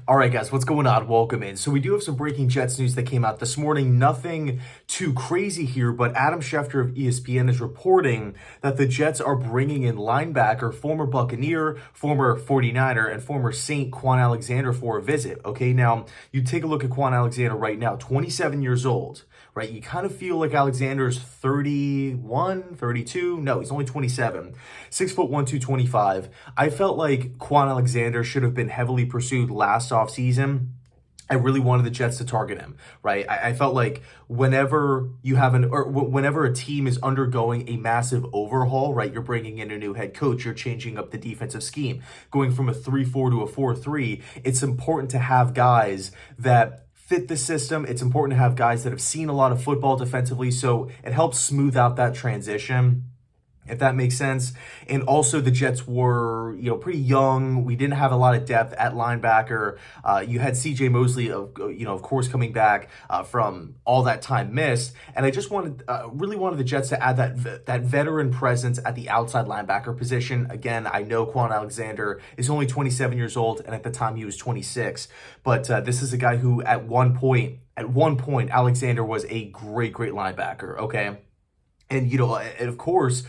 All right, guys, what's going on? Welcome in. So we do have some breaking Jets news that came out this morning. Nothing too crazy here, but Adam Schefter of ESPN is reporting that the Jets are bringing in linebacker, former Buccaneer, former 49er, and former Saint Kwon Alexander for a visit. Okay, now you take a look at Kwon Alexander right now, 27 years old, right? You kind of feel like Alexander's 31, 32. No, he's only 27. 6'1", 225. I felt like Kwon Alexander should have been heavily pursued last offseason. I really wanted the Jets to target him, right? I felt like whenever whenever a team is undergoing a massive overhaul, right? You're bringing in a new head coach, you're changing up the defensive scheme, going from a 3-4 to a 4-3. It's important to have guys that fit the system. It's important to have guys that have seen a lot of football defensively, so it helps smooth out that transition, if that makes sense. And also the Jets were, pretty young. We didn't have a lot of depth at linebacker. You had CJ Mosley, of course, coming back from all that time missed. And I just really wanted the Jets to add that veteran presence at the outside linebacker position. Again, I know Kwon Alexander is only 27 years old, and at the time he was 26. But this is a guy who at one point, Alexander was a great linebacker, okay? And, and of course,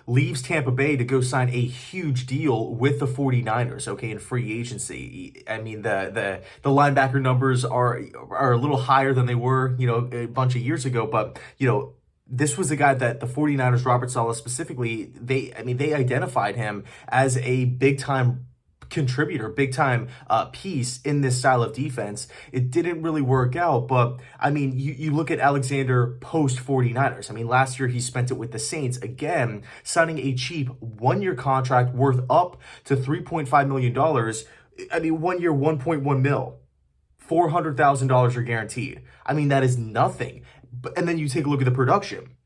leaves Tampa Bay to go sign a huge deal with the 49ers, okay, in free agency. I mean, the linebacker numbers are a little higher than they were, a bunch of years ago, but, this was a guy that the 49ers, Robert Saleh specifically, they identified him as a big-time contributor, big-time piece in this style of defense. It didn't really work out, but you look at Alexander post 49ers. Last year he spent it with the Saints, again signing a cheap 1-year contract worth up to $3.5 million. 1 year, 1.1 mil, $400,000 are guaranteed. That is nothing. And then you take a look at the production.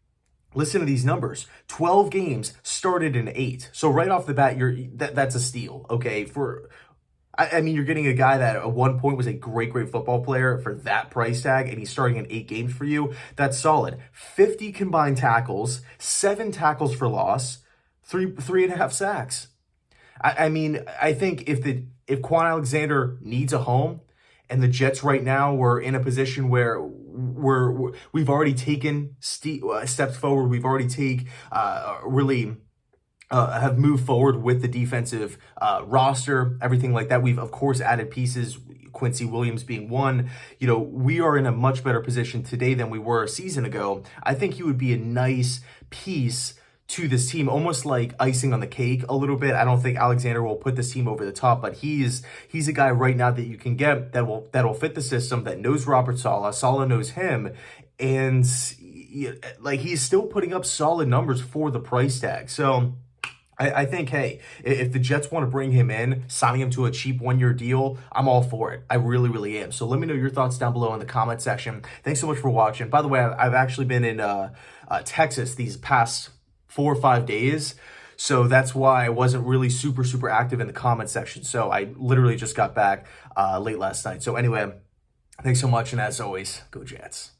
Listen to these numbers. 12 games, started in 8. So right off the bat, that's a steal, okay? You're getting a guy that at one point was a great football player for that price tag, and he's starting in 8 games for you. That's solid. 50 combined tackles, 7 tackles for loss, 3.5 sacks. I think if Kwon Alexander needs a home, and the Jets right now were in a position where we've already taken steps forward. We've already have moved forward with the defensive roster, everything like that. We've, of course, added pieces, Quincy Williams being one. We are in a much better position today than we were a season ago. I think he would be a nice piece to this team, almost like icing on the cake a little bit. I don't think Alexander will put this team over the top, but he's a guy right now that you can get that will fit the system, that knows Robert Saleh. Saleh knows him, and he's still putting up solid numbers for the price tag. So I think, hey, if the Jets want to bring him in, signing him to a cheap 1-year deal, I'm all for it. I really am. So let me know your thoughts down below in the comment section. Thanks so much for watching. By the way, I've actually been in Texas these past 4 or 5 days, so that's why I wasn't really super active in the comment section. So I literally just got back late last night. So anyway, thanks so much, and as always, go Jets.